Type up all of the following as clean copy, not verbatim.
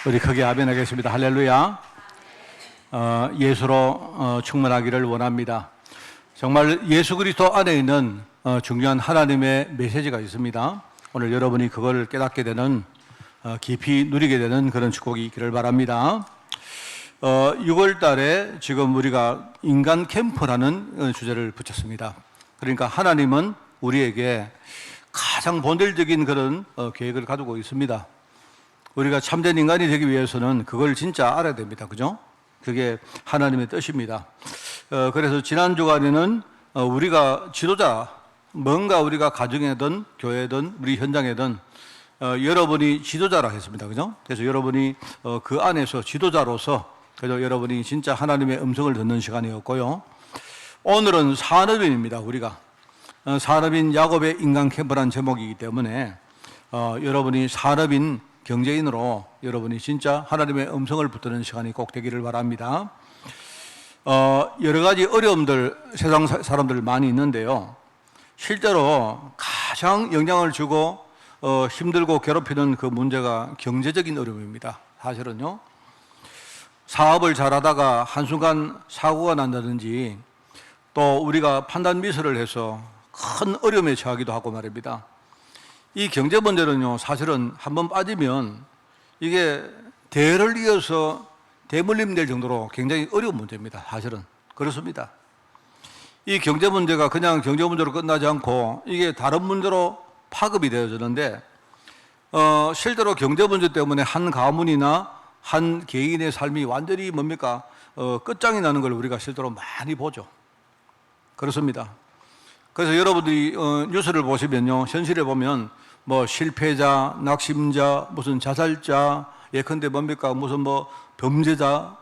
우리 크게 아멘하겠습니다. 할렐루야. 예수로 충만하기를 원합니다. 정말 예수 그리스도 안에 있는 중요한 하나님의 메시지가 있습니다. 오늘 여러분이 그걸 깨닫게 되는, 깊이 누리게 되는 그런 축복이 있기를 바랍니다. 6월 달에 지금 우리가 인간 캠프라는 주제를 붙였습니다. 그러니까 하나님은 우리에게 가장 본질적인 그런 계획을 가지고 있습니다. 우리가 참된 인간이 되기 위해서는 그걸 진짜 알아야 됩니다. 그죠? 그게 하나님의 뜻입니다. 그래서 지난 주간에는 우리가 지도자, 뭔가 우리가 가정이든 교회든 우리 현장이든 여러분이 지도자라 했습니다. 그죠? 그래서 여러분이 그 안에서 지도자로서 그래서 여러분이 진짜 하나님의 음성을 듣는 시간이었고요. 오늘은 산업인입니다. 우리가 산업인 야곱의 인간 캠프라는 제목이기 때문에 여러분이 산업인 경제인으로 여러분이 진짜 하나님의 음성을 붙드는 시간이 꼭 되기를 바랍니다. 여러 가지 어려움들 세상 사람들 많이 있는데요. 실제로 가장 영향을 주고 힘들고 괴롭히는 그 문제가 경제적인 어려움입니다. 사실은요. 사업을 잘하다가 한순간 사고가 난다든지 또 우리가 판단 미스를 해서 큰 어려움에 처하기도 하고 말입니다. 이 경제 문제는요, 사실은 한번 빠지면 이게 대를 이어서 대물림 될 정도로 굉장히 어려운 문제입니다. 사실은 그렇습니다. 이 경제 문제가 그냥 경제 문제로 끝나지 않고 이게 다른 문제로 파급이 되어지는데 실제로 경제 문제 때문에 한 가문이나 한 개인의 삶이 완전히 뭡니까? 끝장이 나는 걸 우리가 실제로 많이 보죠. 그렇습니다. 그래서 여러분들이 뉴스를 보시면요, 현실에 보면 뭐 실패자, 낙심자, 무슨 자살자, 예컨대 뭡니까? 무슨 뭐 범죄자,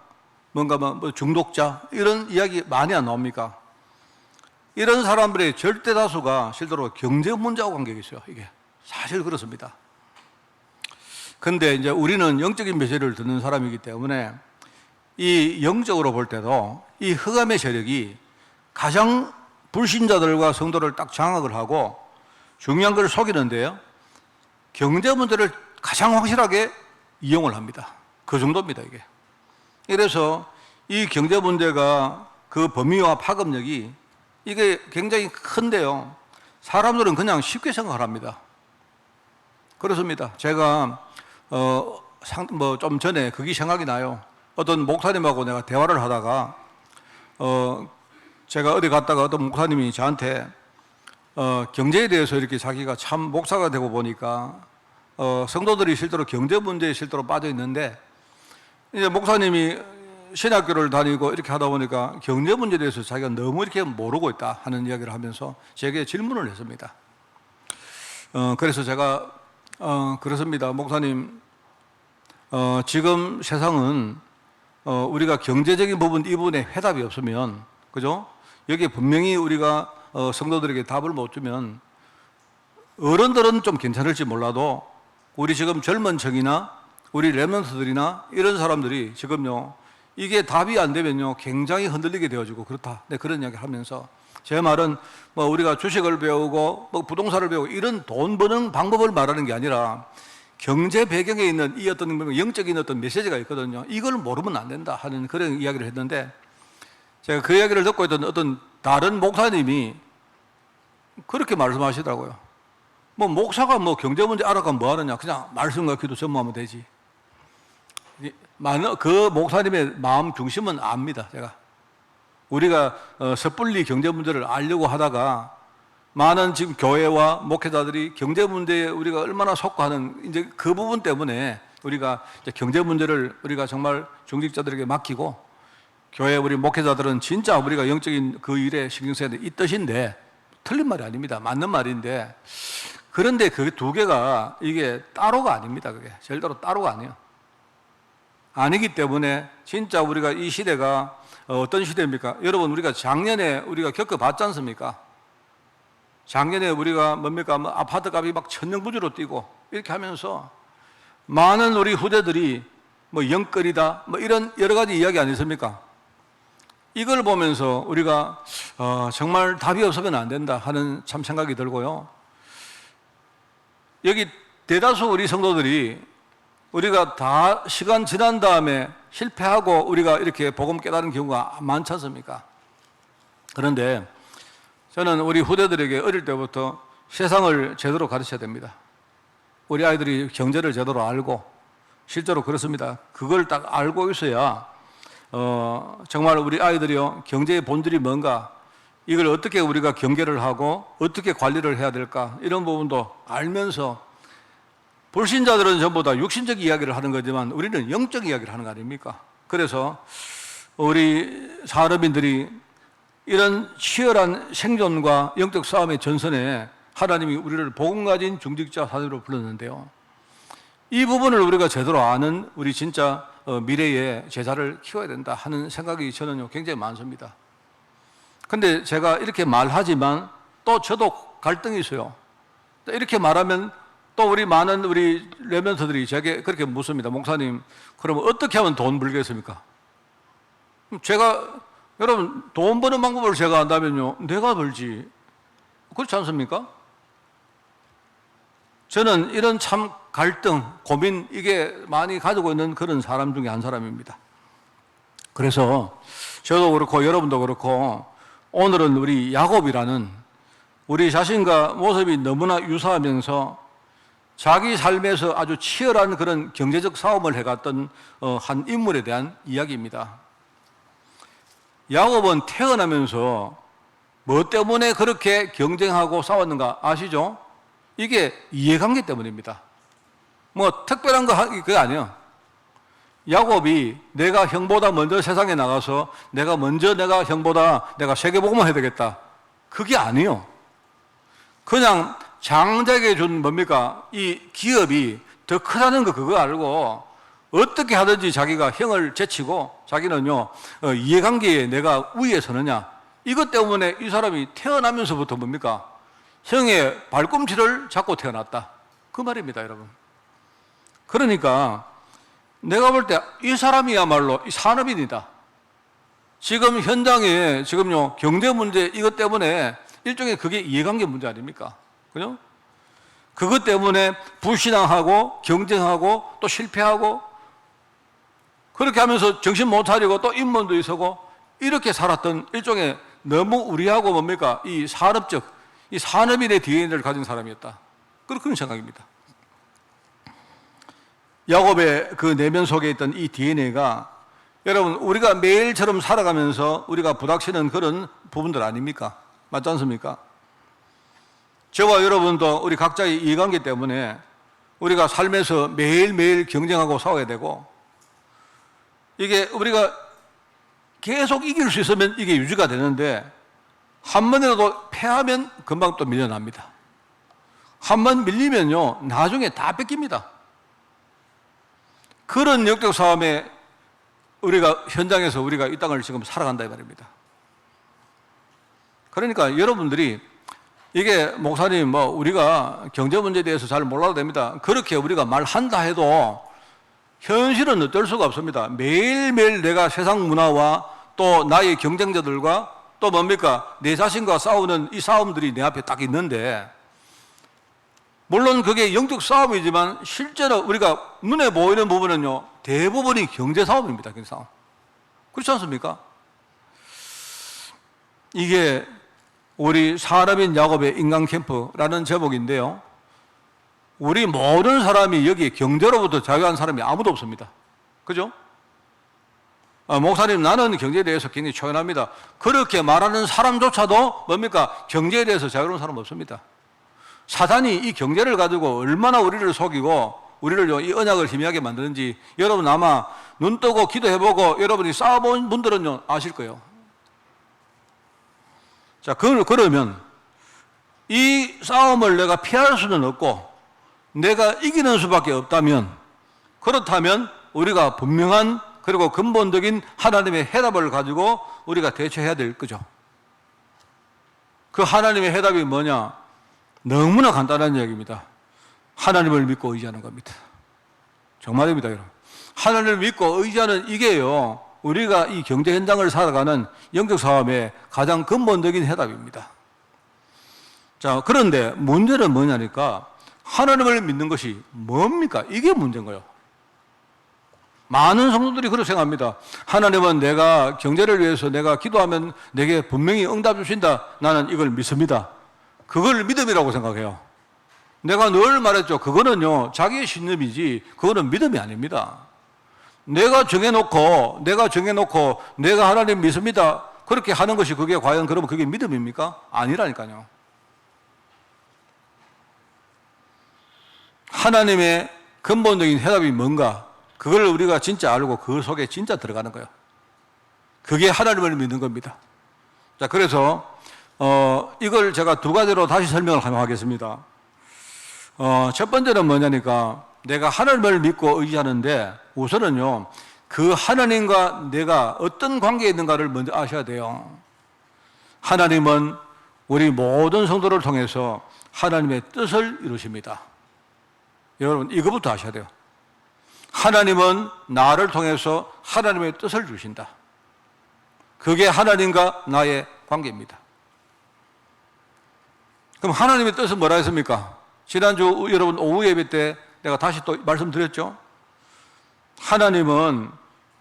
뭔가 뭐 중독자, 이런 이야기 많이 안 나옵니까? 이런 사람들의 절대 다수가 실제로 경제 문제하고 관계가 있어요. 이게 사실 그렇습니다. 근데 이제 우리는 영적인 메시지를 듣는 사람이기 때문에 이 영적으로 볼 때도 이 흑암의 세력이 가장 불신자들과 성도를 딱 장악을 하고 중요한 걸 속이는데요. 경제 문제를 가장 확실하게 이용을 합니다. 그 정도입니다, 이게. 그래서 이 경제 문제가 그 범위와 파급력이 이게 굉장히 큰데요. 사람들은 그냥 쉽게 생각을 합니다. 그렇습니다. 제가 좀 전에 그게 생각이 나요. 어떤 목사님하고 내가 대화를 하다가 제가 어디 갔다가 어떤 목사님이 저한테 경제에 대해서 이렇게 자기가 참 목사가 되고 보니까 성도들이 실제로 경제 문제에 실제로 빠져 있는데 이제 목사님이 신학교를 다니고 이렇게 하다 보니까 경제 문제에 대해서 자기가 너무 이렇게 모르고 있다 하는 이야기를 하면서 제게 질문을 했습니다. 그래서 제가 그렇습니다. 목사님, 지금 세상은 우리가 경제적인 부분 이 부분에 해답이 없으면 그죠? 여기에 분명히 우리가 성도들에게 답을 못 주면 어른들은 좀 괜찮을지 몰라도 우리 지금 젊은 층이나 우리 랩런트들이나 이런 사람들이 지금요 이게 답이 안 되면요 굉장히 흔들리게 되어지고 그렇다. 네, 그런 이야기 하면서 제 말은 뭐 우리가 주식을 배우고 뭐 부동산을 배우고 이런 돈 버는 방법을 말하는 게 아니라 경제 배경에 있는 이 어떤 영적인 어떤 메시지가 있거든요. 이걸 모르면 안 된다 하는 그런 이야기를 했는데 제가 그 이야기를 듣고 있던 어떤 다른 목사님이 그렇게 말씀하시더라고요. 뭐 목사가 뭐 경제 문제 알아가면 뭐 하느냐? 그냥 말씀과 기도 전무하면 되지. 그 목사님의 마음 중심은 압니다. 제가 우리가 섣불리 경제 문제를 알려고 하다가 많은 지금 교회와 목회자들이 경제 문제에 우리가 얼마나 속고하는 이제 그 부분 때문에 우리가 이제 경제 문제를 우리가 정말 중직자들에게 맡기고 교회 우리 목회자들은 진짜 우리가 영적인 그 일에 신경 써야 돼. 이 뜻인데 틀린 말이 아닙니다. 맞는 말인데 그런데 그 두 개가 이게 따로가 아닙니다. 그게 절대로 따로가 아니에요. 아니기 때문에 진짜 우리가 이 시대가 어떤 시대입니까? 여러분 우리가 작년에 우리가 겪어봤지 않습니까? 작년에 우리가 뭡니까? 뭐 아파트 값이 막 천정부지로 뛰고 이렇게 하면서 많은 우리 후대들이 뭐 영끌이다 뭐 이런 여러 가지 이야기 아니십니까? 이걸 보면서 우리가 정말 답이 없으면 안 된다 하는 참 생각이 들고요. 여기 대다수 우리 성도들이 우리가 다 시간 지난 다음에 실패하고 우리가 이렇게 복음 깨달은 경우가 많지 않습니까? 그런데 저는 우리 후대들에게 어릴 때부터 세상을 제대로 가르쳐야 됩니다. 우리 아이들이 경제를 제대로 알고, 실제로 그렇습니다. 그걸 딱 알고 있어야 정말 우리 아이들이요, 경제의 본질이 뭔가, 이걸 어떻게 우리가 경계를 하고 어떻게 관리를 해야 될까, 이런 부분도 알면서, 불신자들은 전부 다 육신적 이야기를 하는 거지만 우리는 영적 이야기를 하는 거 아닙니까? 그래서 우리 산업인들이 이런 치열한 생존과 영적 싸움의 전선에 하나님이 우리를 복음 가진 중직자 사도로 불렀는데요, 이 부분을 우리가 제대로 아는 우리 진짜 미래의 제자를 키워야 된다 하는 생각이 저는요 굉장히 많습니다. 근데 제가 이렇게 말하지만 또 저도 갈등이 있어요. 이렇게 말하면 또 우리 많은 우리 레멘트들이 제게 그렇게 묻습니다. 목사님, 그러면 어떻게 하면 돈 벌겠습니까? 제가, 여러분, 돈 버는 방법을 제가 안다면요, 내가 벌지. 그렇지 않습니까? 저는 이런 참 갈등, 고민, 이게 많이 가지고 있는 그런 사람 중에 한 사람입니다. 그래서 저도 그렇고 여러분도 그렇고 오늘은 우리 야곱이라는 우리 자신과 모습이 너무나 유사하면서 자기 삶에서 아주 치열한 그런 경제적 싸움을 해갔던 한 인물에 대한 이야기입니다. 야곱은 태어나면서 뭐 때문에 그렇게 경쟁하고 싸웠는가 아시죠? 이게 이해관계 때문입니다. 뭐 특별한 그게 아니에요. 야곱이 내가 형보다 먼저 세상에 나가서 내가 형보다 내가 세계복음을 해야 되겠다, 그게 아니에요. 그냥 장자에게 준 뭡니까? 이 기업이 더 크다는 거, 그거 알고 어떻게 하든지 자기가 형을 제치고 자기는요 이해관계에 내가 위에 서느냐, 이것 때문에 이 사람이 태어나면서부터 뭡니까? 형의 발꿈치를 잡고 태어났다, 그 말입니다, 여러분. 그러니까 내가 볼 때 이 사람이야말로 이 산업인이다. 지금 현장에 지금요 경제 문제, 이것 때문에 일종의 그게 이해관계 문제 아닙니까? 그죠? 그것 때문에 불신앙하고 경쟁하고 또 실패하고 그렇게 하면서 정신 못 차리고 또 인문도 있었고 이렇게 살았던 일종의 너무 우리하고 뭡니까? 이 산업적, 이 산업인의 DNA를 가진 사람이었다, 그런 생각입니다. 야곱의 그 내면 속에 있던 이 DNA가 여러분 우리가 매일처럼 살아가면서 우리가 부닥치는 그런 부분들 아닙니까? 맞지 않습니까? 저와 여러분도 우리 각자의 이해관계 때문에 우리가 삶에서 매일매일 경쟁하고 싸워야 되고, 이게 우리가 계속 이길 수 있으면 이게 유지가 되는데 한 번이라도 패하면 금방 또 밀려납니다. 한 번 밀리면요 나중에 다 뺏깁니다. 그런 역적 싸움에 우리가 현장에서 우리가 이 땅을 지금 살아간다 이 말입니다. 그러니까 여러분들이 이게 목사님 뭐 우리가 경제 문제에 대해서 잘 몰라도 됩니다, 그렇게 우리가 말한다 해도 현실은 어쩔 수가 없습니다. 매일매일 내가 세상 문화와 또 나의 경쟁자들과 또 뭡니까? 내 자신과 싸우는 이 싸움들이 내 앞에 딱 있는데, 물론 그게 영적 싸움이지만 실제로 우리가 눈에 보이는 부분은요 대부분이 경제 싸움입니다. 경제 싸움. 그렇지 않습니까? 이게 우리 산업인 야곱의 인간 캠프라는 제목인데요, 우리 모든 사람이 여기 경제로부터 자유한 사람이 아무도 없습니다. 그죠? 목사님, 나는 경제에 대해서 굉장히 초연합니다. 그렇게 말하는 사람조차도 뭡니까? 경제에 대해서 자유로운 사람 없습니다. 사단이 이 경제를 가지고 얼마나 우리를 속이고 우리를 이 언약을 희미하게 만드는지 여러분 아마 눈 뜨고 기도해보고 여러분이 싸워본 분들은요 아실 거예요. 자, 그러면 이 싸움을 내가 피할 수는 없고 내가 이기는 수밖에 없다면, 그렇다면 우리가 분명한 그리고 근본적인 하나님의 해답을 가지고 우리가 대처해야 될 거죠. 그 하나님의 해답이 뭐냐? 너무나 간단한 이야기입니다. 하나님을 믿고 의지하는 겁니다. 정말입니다, 여러분. 하나님을 믿고 의지하는 이게요, 우리가 이 경제 현장을 살아가는 영적 싸움의 가장 근본적인 해답입니다. 자, 그런데 문제는 뭐냐니까 하나님을 믿는 것이 뭡니까? 이게 문제인 거예요. 많은 성도들이 그렇게 생각합니다. 하나님은 내가 경제를 위해서 내가 기도하면 내게 분명히 응답 주신다. 나는 이걸 믿습니다. 그걸 믿음이라고 생각해요. 내가 늘 말했죠. 그거는요, 자기의 신념이지, 그거는 믿음이 아닙니다. 내가 정해놓고, 내가 하나님 믿습니다. 그렇게 하는 것이 그게 과연 그러면 그게 믿음입니까? 아니라니까요. 하나님의 근본적인 해답이 뭔가, 그걸 우리가 진짜 알고 그 속에 진짜 들어가는 거예요. 그게 하나님을 믿는 겁니다. 자, 그래서, 이걸 제가 두 가지로 다시 설명을 하겠습니다. 첫 번째는 뭐냐니까, 내가 하나님을 믿고 의지하는데, 우선은요, 그 하나님과 내가 어떤 관계에 있는가를 먼저 아셔야 돼요. 하나님은 우리 모든 성도를 통해서 하나님의 뜻을 이루십니다. 여러분, 이거부터 아셔야 돼요. 하나님은 나를 통해서 하나님의 뜻을 주신다. 그게 하나님과 나의 관계입니다. 그럼 하나님의 뜻은 뭐라 했습니까? 지난주 여러분 오후 예배 때 내가 다시 또 말씀드렸죠? 하나님은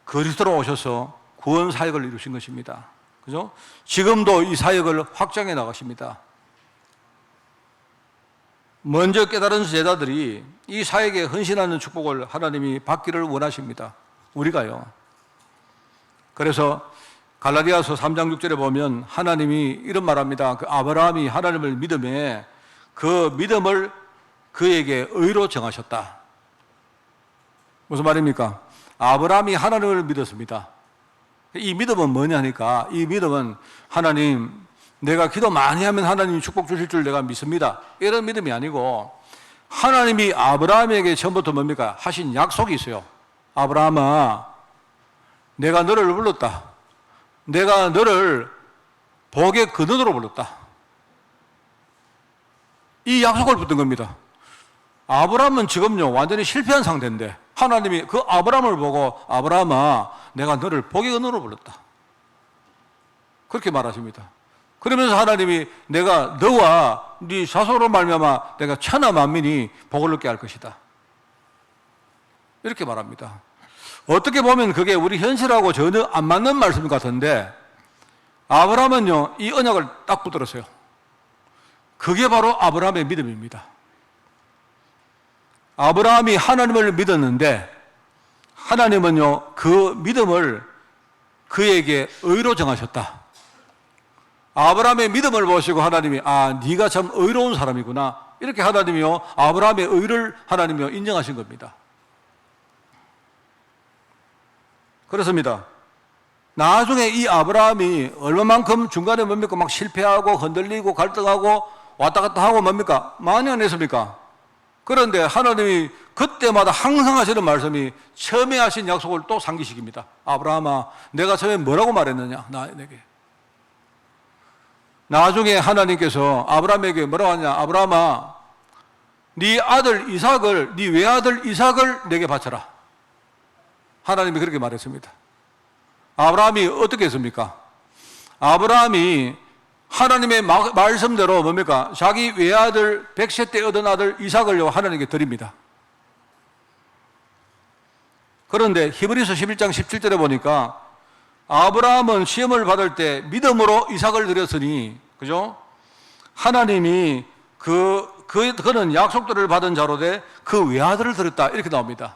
그리스도로 오셔서 구원 사역을 이루신 것입니다. 그죠? 지금도 이 사역을 확장해 나가십니다. 먼저 깨달은 제자들이 이 사역에 헌신하는 축복을 하나님이 받기를 원하십니다. 우리가요. 그래서 갈라디아서 3장 6절에 보면 하나님이 이런 말합니다. 그 아브라함이 하나님을 믿음에 그 믿음을 그에게 의로 정하셨다. 무슨 말입니까? 아브라함이 하나님을 믿었습니다. 이 믿음은 뭐냐니까, 이 믿음은 하나님, 내가 기도 많이 하면 하나님이 축복 주실 줄 내가 믿습니다. 이런 믿음이 아니고, 하나님이 아브라함에게 처음부터 뭡니까? 하신 약속이 있어요. 아브라함아, 내가 너를 불렀다. 내가 너를 복의 근원으로 불렀다. 이 약속을 붙든 겁니다. 아브라함은 지금요, 완전히 실패한 상태인데, 하나님이 그 아브라함을 보고, 아브라함아, 내가 너를 복의 근원으로 불렀다. 그렇게 말하십니다. 그러면서 하나님이 내가 너와 네 자손으로 말미암아 내가 천하 만민이 복을 얻게 할 것이다. 이렇게 말합니다. 어떻게 보면 그게 우리 현실하고 전혀 안 맞는 말씀 같은데, 아브라함은요, 이 언약을 딱 붙들었어요. 그게 바로 아브라함의 믿음입니다. 아브라함이 하나님을 믿었는데, 하나님은요, 그 믿음을 그에게 의로 정하셨다. 아브라함의 믿음을 보시고 하나님이, 아, 네가 참 의로운 사람이구나. 이렇게 하나님이요, 아브라함의 의를 하나님이요, 인정하신 겁니다. 그렇습니다. 나중에 이 아브라함이 얼마만큼 중간에 뭡니까? 막 실패하고 흔들리고 갈등하고 왔다 갔다 하고 뭡니까? 많이 안 했습니까? 그런데 하나님이 그때마다 항상 하시는 말씀이 처음에 하신 약속을 또 상기시킵니다. 아브라함아, 내가 처음에 뭐라고 말했느냐? 내게. 나중에 하나님께서 아브라함에게 뭐라고 하냐? 아브라함아, 네 아들 이삭을, 네 외아들 이삭을 내게 바쳐라. 하나님이 그렇게 말했습니다. 아브라함이 어떻게 했습니까? 아브라함이 하나님의 말씀대로 뭡니까? 자기 외아들 100세 때 얻은 아들 이삭을 하나님께 드립니다. 그런데 히브리서 11장 17절에 보니까 아브라함은 시험을 받을 때 믿음으로 이삭을 드렸으니, 그죠? 하나님이 그는 약속들을 받은 자로 돼 그 외아들을 드렸다. 이렇게 나옵니다.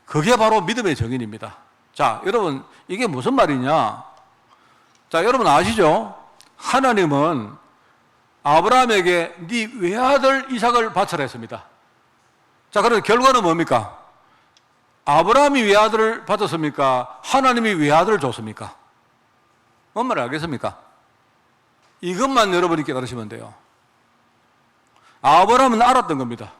그게 바로 믿음의 정인입니다. 자, 여러분, 이게 무슨 말이냐? 자, 여러분 아시죠? 하나님은 아브라함에게 네 외아들 이삭을 바쳐라 했습니다. 자, 그럼 결과는 뭡니까? 아브라함이 외아들을 받았습니까? 하나님이 외아들을 줬습니까? 뭔 말을 알겠습니까? 이것만 여러분이 깨달으시면 돼요. 아브라함은 알았던 겁니다.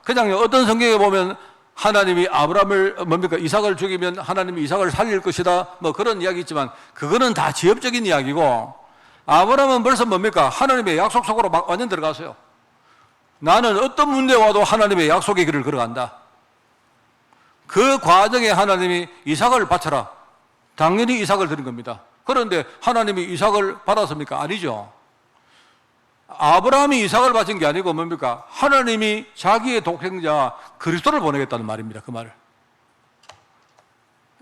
그냥 어떤 성경에 보면 하나님이 아브라함을 뭡니까? 이삭을 죽이면 하나님이 이삭을 살릴 것이다. 뭐 그런 이야기 있지만 그거는 다 지엽적인 이야기고, 아브라함은 벌써 뭡니까? 하나님의 약속 속으로 완전 들어갔어요. 나는 어떤 문제 와도 하나님의 약속의 길을 걸어간다. 그 과정에 하나님이 이삭을 바쳐라. 당연히 이삭을 드린 겁니다. 그런데 하나님이 이삭을 받았습니까? 아니죠. 아브라함이 이삭을 바친 게 아니고 뭡니까? 하나님이 자기의 독생자 그리스도를 보내겠다는 말입니다. 그 말을.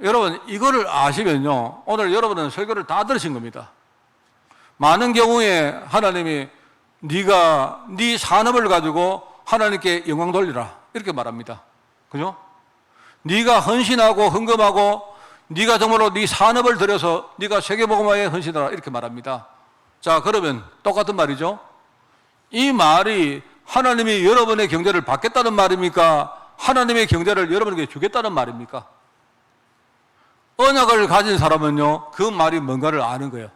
여러분, 이거를 아시면요, 오늘 여러분은 설교를 다 들으신 겁니다. 많은 경우에 하나님이 네가 네 산업을 가지고 하나님께 영광 돌리라 이렇게 말합니다. 그죠? 네가 헌신하고 헌금하고 네가 정말로 네 산업을 들여서 네가 세계복음화에 헌신하라 이렇게 말합니다. 자, 그러면 똑같은 말이죠. 이 말이 하나님이 여러분의 경제를 받겠다는 말입니까? 하나님의 경제를 여러분에게 주겠다는 말입니까? 언약을 가진 사람은요, 그 말이 뭔가를 아는 거예요.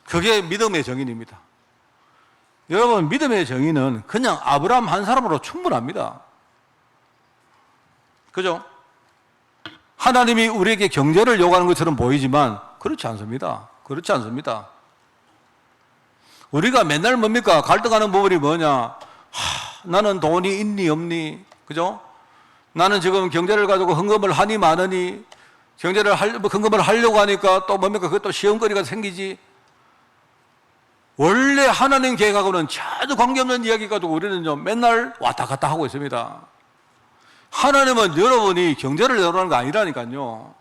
그게 믿음의 정인입니다. 여러분, 믿음의 정인은 그냥 아브라함 한 사람으로 충분합니다. 그죠? 하나님이 우리에게 경제를 요구하는 것처럼 보이지만 그렇지 않습니다. 그렇지 않습니다. 우리가 맨날 뭡니까? 갈등하는 부분이 뭐냐? 나는 돈이 있니 없니? 그죠? 나는 지금 경제를 가지고 헌금을 하니 마느니, 헌금을 하려고 하니까 또 뭡니까? 그것도 시험거리가 생기지. 원래 하나님 계획하고는 전혀 관계없는 이야기 가지고 우리는요, 맨날 왔다 갔다 하고 있습니다. 하나님은 여러분이 경제를 내놓는 거 아니라니까요.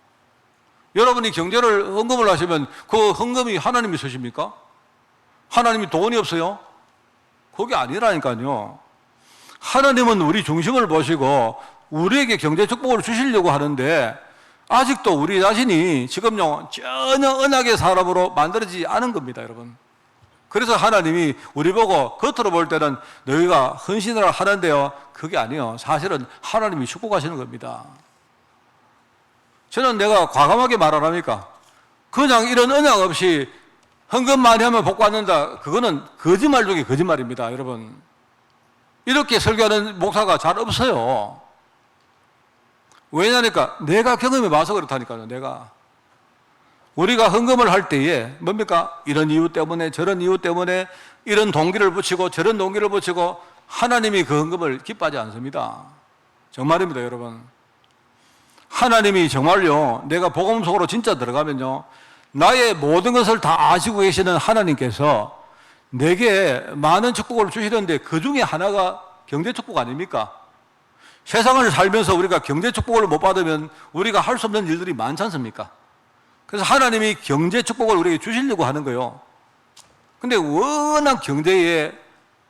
여러분이 경제를 헌금을 하시면 그 헌금이 하나님이 쓰십니까? 하나님이 돈이 없어요? 그게 아니라니까요. 하나님은 우리 중심을 보시고 우리에게 경제 축복을 주시려고 하는데 아직도 우리 자신이 지금요 전혀 언약의 사람으로 만들어지지 않은 겁니다, 여러분. 그래서 하나님이 우리 보고 겉으로 볼 때는 너희가 헌신을 하는데요, 그게 아니에요. 사실은 하나님이 축복하시는 겁니다. 저는 내가 과감하게 말 안 합니까? 그냥 이런 언약 없이 헌금 많이 하면 복 받는다, 그거는 거짓말 중에 거짓말입니다, 여러분. 이렇게 설교하는 목사가 잘 없어요. 왜냐니까 내가 경험해 봐서 그렇다니까요. 내가 우리가 헌금을 할 때에 뭡니까? 이런 이유 때문에 저런 이유 때문에 이런 동기를 붙이고 저런 동기를 붙이고 하나님이 그 헌금을 기뻐하지 않습니다. 정말입니다, 여러분. 하나님이 정말요, 내가 복음 속으로 진짜 들어가면요, 나의 모든 것을 다 아시고 계시는 하나님께서 내게 많은 축복을 주시는데 그 중에 하나가 경제 축복 아닙니까? 세상을 살면서 우리가 경제 축복을 못 받으면 우리가 할 수 없는 일들이 많지 않습니까? 그래서 하나님이 경제 축복을 우리에게 주시려고 하는 거예요. 근데 워낙 경제에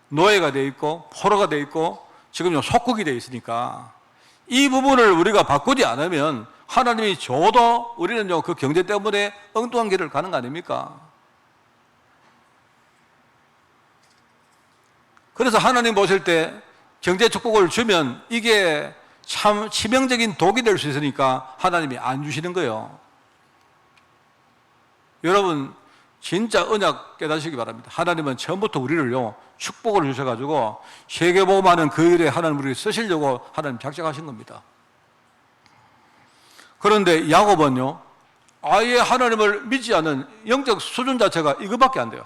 노예가 돼 있고 포로가 돼 있고 지금 속국이 돼 있으니까 이 부분을 우리가 바꾸지 않으면 하나님이 줘도 우리는요 그 경제 때문에 엉뚱한 길을 가는 거 아닙니까? 그래서 하나님 보실 때 경제 축복을 주면 이게 참 치명적인 독이 될 수 있으니까 하나님이 안 주시는 거예요. 여러분 진짜 언약 깨닫시기 바랍니다. 하나님은 처음부터 우리를요 축복을 주셔가지고 세계복음하는 그 일에 하나님 우리를 쓰시려고 하나님 작정하신 겁니다. 그런데 야곱은요 아예 하나님을 믿지 않는 영적 수준 자체가 이것밖에 안 돼요.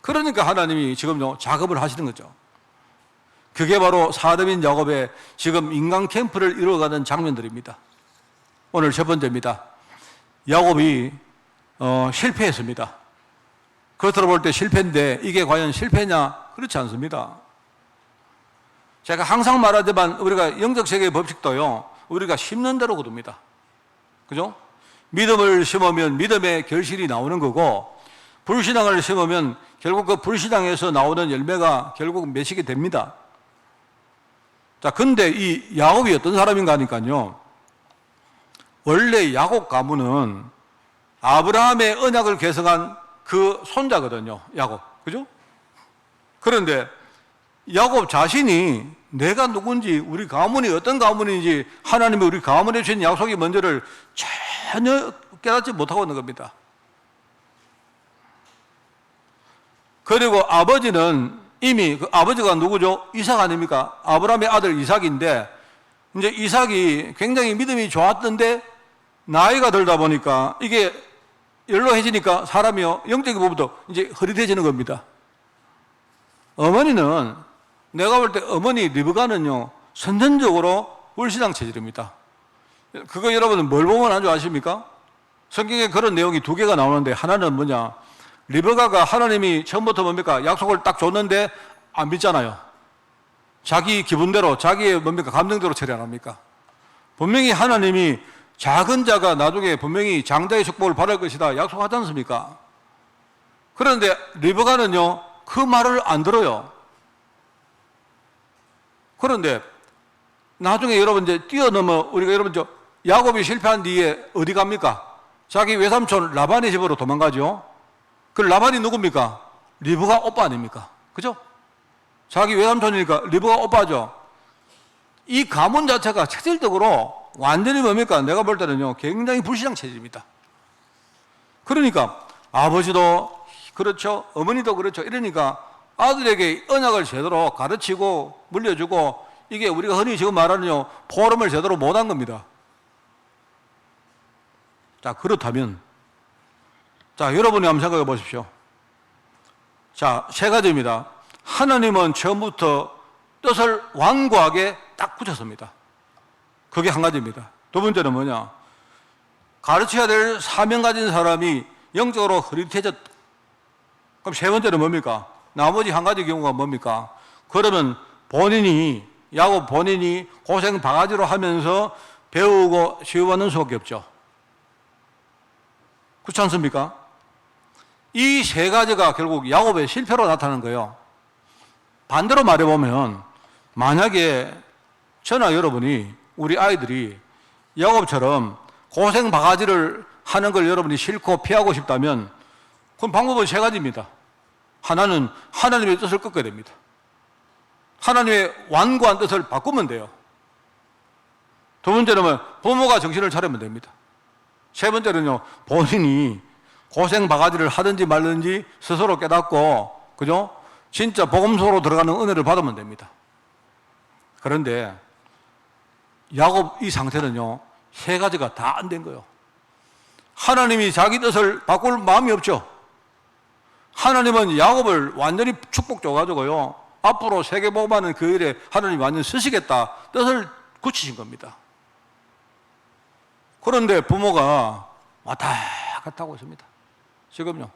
그러니까 하나님이 지금요 작업을 하시는 거죠. 그게 바로 사도인 야곱의 지금 인간 캠프를 이루어가는 장면들입니다. 오늘 첫 번째입니다. 야곱이 실패했습니다. 겉으로 볼 때 실패인데 이게 과연 실패냐? 그렇지 않습니다. 제가 항상 말하지만 우리가 영적 세계의 법칙도요 우리가 심는 대로 거둡니다. 그죠? 믿음을 심으면 믿음의 결실이 나오는 거고 불신앙을 심으면 결국 그 불신앙에서 나오는 열매가 결국 맺히게 됩니다. 자, 근데 이 야곱이 어떤 사람인가 하니까요 원래 야곱 가문은 아브라함의 언약을 계승한 그 손자거든요, 야곱. 그죠? 그런데 야곱 자신이 내가 누군지, 우리 가문이 어떤 가문인지, 하나님이 우리 가문에 주신 약속이 뭔지를 전혀 깨닫지 못하고 있는 겁니다. 그리고 아버지는 이미, 그 아버지가 누구죠? 이삭 아닙니까? 아브라함의 아들 이삭인데, 이제 이삭이 굉장히 믿음이 좋았던데, 나이가 들다 보니까 이게 연로해지니까 사람이요 영적인 부분도 이제 흐릿해지는 겁니다. 어머니는 내가 볼 때 어머니 리브가는요 선천적으로 불신앙 체질입니다. 그거 여러분은 뭘 보면 아주 아십니까? 성경에 그런 내용이 두 개가 나오는데 하나는 뭐냐, 리브가가 하나님이 처음부터 뭡니까? 약속을 딱 줬는데 안 믿잖아요. 자기 기분대로, 자기의 뭡니까? 감정대로 처리 안 합니까? 분명히 하나님이 작은 자가 나중에 분명히 장자의 축복을 받을 것이다 약속하지 않습니까? 그런데 리브가는요, 그 말을 안 들어요. 그런데 나중에 여러분 이제 뛰어넘어, 우리가 여러분 야곱이 실패한 뒤에 어디 갑니까? 자기 외삼촌 라반의 집으로 도망가죠. 그 라반이 누굽니까? 리브가 오빠 아닙니까? 그죠? 자기 외삼촌이니까 리브가 오빠죠. 이 가문 자체가 체질적으로 완전히 뭡니까? 내가 볼 때는요, 굉장히 불신앙 체질입니다. 그러니까 아버지도 그렇죠, 어머니도 그렇죠. 이러니까 아들에게 언약을 제대로 가르치고 물려주고, 이게 우리가 흔히 지금 말하는 포럼을 제대로 못한 겁니다. 자, 그렇다면, 자, 여러분이 한번 생각해 보십시오. 자, 세 가지입니다. 하나님은 처음부터 뜻을 완고하게 딱 붙였습니다. 그게 한 가지입니다. 두 번째는 뭐냐? 가르쳐야 될 사명 가진 사람이 영적으로 흐릿해졌다. 그럼 세 번째는 뭡니까? 나머지 한 가지 경우가 뭡니까? 그러면 야곱 본인이 고생 바가지로 하면서 배우고 시험하는 수밖에 없죠. 그렇지 않습니까? 이 세 가지가 결국 야곱의 실패로 나타나는 거예요. 반대로 말해보면, 만약에 저나 여러분이, 우리 아이들이 야곱처럼 고생 바가지를 하는 걸 여러분이 싫고 피하고 싶다면, 그럼 방법은 세 가지입니다. 하나는 하나님의 뜻을 꺾어야 됩니다. 하나님의 완고한 뜻을 바꾸면 돼요. 두 번째는 부모가 정신을 차리면 됩니다. 세 번째는요, 본인이 고생 바가지를 하든지 말든지 스스로 깨닫고, 그죠? 진짜 복음서로 들어가는 은혜를 받으면 됩니다. 그런데 야곱 이 상태는요, 세 가지가 다 안 된 거예요. 하나님이 자기 뜻을 바꿀 마음이 없죠. 하나님은 야곱을 완전히 축복 줘가지고요, 앞으로 세계복음하는 그 일에 하나님이 완전히 쓰시겠다 뜻을 굳히신 겁니다. 그런데 부모가 왔다 갔다 하고 있습니다. 지금요.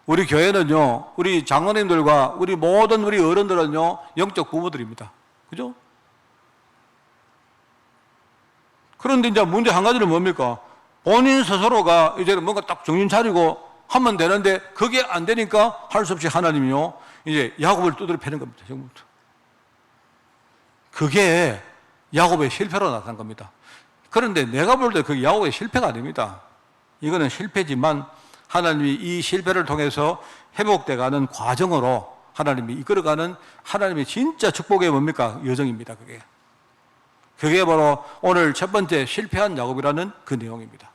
우리 교회는요, 우리 장로님들과 우리 모든 우리 어른들은요, 영적 부모들입니다. 그죠? 그런데 이제 문제 한 가지는 뭡니까? 본인 스스로가 이제는 뭔가 딱 정신 차리고 하면 되는데, 그게 안 되니까 할 수 없이 하나님이요, 이제 야곱을 두드려 패는 겁니다. 지금부터. 그게 야곱의 실패로 나타난 겁니다. 그런데 내가 볼 때 그게 야곱의 실패가 아닙니다. 이거는 실패지만 하나님이 이 실패를 통해서 회복돼가는 과정으로 하나님이 이끌어가는 하나님의 진짜 축복의 뭡니까? 여정입니다. 그게 바로 오늘 첫 번째 실패한 야곱이라는 그 내용입니다.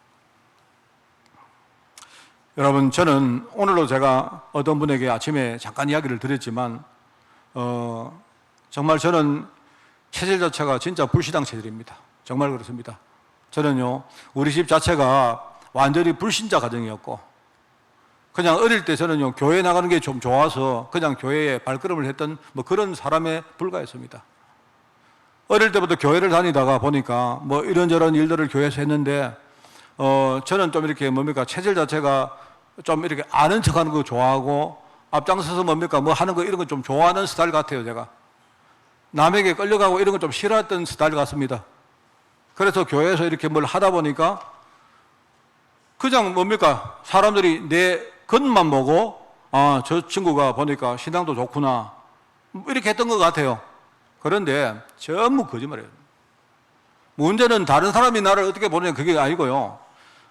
여러분, 저는 오늘로 제가 어떤 분에게 아침에 잠깐 이야기를 드렸지만, 정말 저는 체질 자체가 진짜 불신앙 체질입니다. 정말 그렇습니다. 저는요, 우리 집 자체가 완전히 불신자 가정이었고, 그냥 어릴 때 저는요, 교회 나가는 게 좀 좋아서 그냥 교회에 발걸음을 했던 뭐 그런 사람에 불과했습니다. 어릴 때부터 교회를 다니다가 보니까 뭐 이런저런 일들을 교회에서 했는데, 저는 좀 이렇게 뭡니까, 체질 자체가 좀 이렇게 아는 척 하는 거 좋아하고, 앞장서서 뭡니까, 뭐 하는 거 이런 거 좀 좋아하는 스타일 같아요, 제가. 남에게 끌려가고 이런 거 좀 싫어했던 스타일 같습니다. 그래서 교회에서 이렇게 뭘 하다 보니까 그냥 뭡니까, 사람들이 내 겉만 보고, 아, 저 친구가 보니까 신앙도 좋구나, 이렇게 했던 것 같아요. 그런데 전부 거짓말이에요. 문제는 다른 사람이 나를 어떻게 보느냐 그게 아니고요,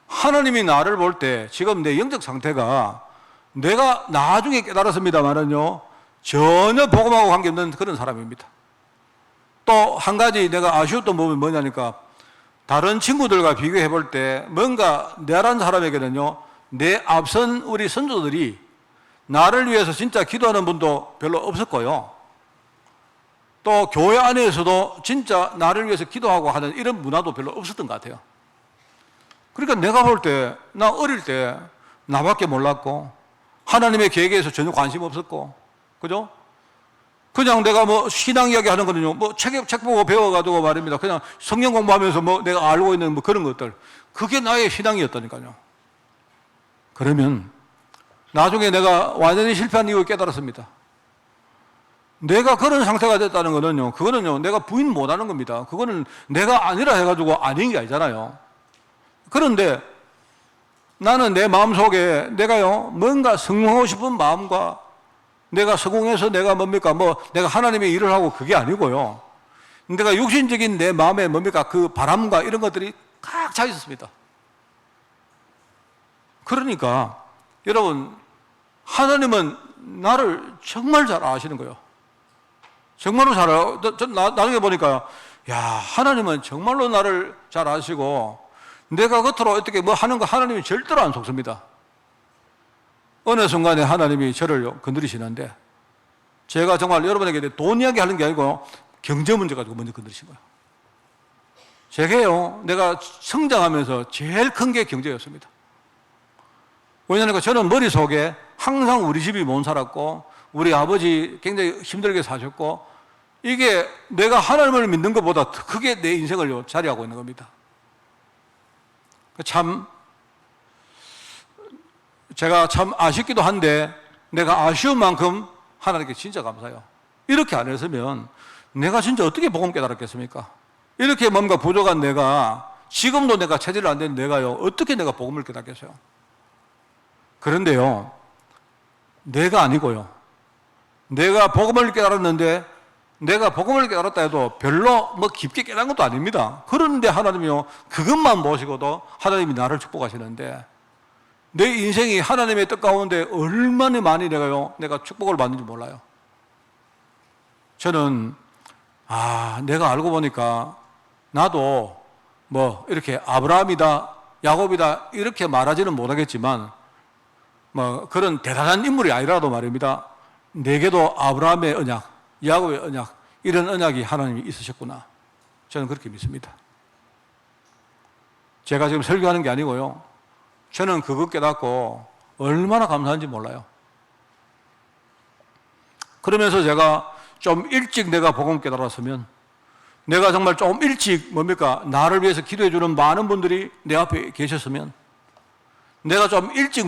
하나님이 나를 볼 때 지금 내 영적 상태가 내가 나중에 깨달았습니다만은요, 전혀 복음하고 관계없는 그런 사람입니다. 또 한 가지 내가 아쉬웠던 부분이 뭐냐니까, 다른 친구들과 비교해 볼 때 뭔가 내란 사람에게는요, 내 앞선 우리 선조들이 나를 위해서 진짜 기도하는 분도 별로 없었고요, 또 교회 안에서도 진짜 나를 위해서 기도하고 하는 이런 문화도 별로 없었던 것 같아요. 그러니까 내가 볼 때, 나 어릴 때 나밖에 몰랐고 하나님의 계획에 대해서 전혀 관심 없었고, 그죠? 그냥 내가 뭐 신앙 이야기 하는 거는요, 뭐 책 보고 배워가지고 말입니다. 그냥 성경 공부하면서 뭐 내가 알고 있는 뭐 그런 것들, 그게 나의 신앙이었다니까요. 그러면 나중에 내가 완전히 실패한 이유를 깨달았습니다. 내가 그런 상태가 됐다는 거는요, 그거는요, 내가 부인 못하는 겁니다. 그거는 내가 아니라 해가지고 아닌 게 아니잖아요. 그런데 나는 내 마음속에 내가요, 뭔가 성공하고 싶은 마음과 내가 성공해서 내가 뭡니까, 내가 하나님의 일을 하고 그게 아니고요. 내가 육신적인 내 마음에 뭡니까, 그 바람과 이런 것들이 꽉 차 있었습니다. 그러니까 여러분, 하나님은 나를 정말 잘 아시는 거예요. 정말로 잘 알아요. 나중에 보니까, 야, 하나님은 정말로 나를 잘 아시고, 내가 겉으로 어떻게 하는 거 하나님이 절대로 안 속습니다. 어느 순간에 하나님이 저를 건드리시는데, 제가 정말 여러분에게 돈 이야기 하는 게 아니고, 경제 문제 가지고 먼저 건드리신 거예요. 제게요, 내가 성장하면서 제일 큰 게 경제였습니다. 왜냐하면 저는 머릿속에 항상 우리 집이 못 살았고, 우리 아버지 굉장히 힘들게 사셨고, 이게 내가 하나님을 믿는 것보다 더 크게 내 인생을 자리하고 있는 겁니다. 참, 제가 참 아쉽기도 한데, 내가 아쉬운 만큼 하나님께 진짜 감사해요. 이렇게 안 했으면 내가 진짜 어떻게 복음 깨달았겠습니까? 이렇게 뭔가 부족한 내가, 지금도 내가 체질을 안 되는 내가요, 어떻게 내가 복음을 깨닫겠어요? 그런데요, 내가 아니고요, 내가 복음을 깨달았는데, 내가 복음을 깨달았다 해도 별로 깊게 깨달은 것도 아닙니다. 그런데 하나님이요, 그것만 보시고도 하나님이 나를 축복하시는데, 내 인생이 하나님의 뜻 가운데 얼마나 많이 내가 축복을 받는지 몰라요. 저는, 내가 알고 보니까 나도 이렇게 아브라함이다, 야곱이다, 이렇게 말하지는 못하겠지만, 그런 대단한 인물이 아니라도 말입니다. 내게도 아브라함의 언약, 야곱의 언약, 이런 언약이 하나님이 있으셨구나. 저는 그렇게 믿습니다. 제가 지금 설교하는 게 아니고요, 저는 그거 깨닫고 얼마나 감사한지 몰라요. 그러면서 제가 좀 일찍 내가 복음 깨달았으면, 내가 정말 좀 일찍 나를 위해서 기도해 주는 많은 분들이 내 앞에 계셨으면, 내가 좀 일찍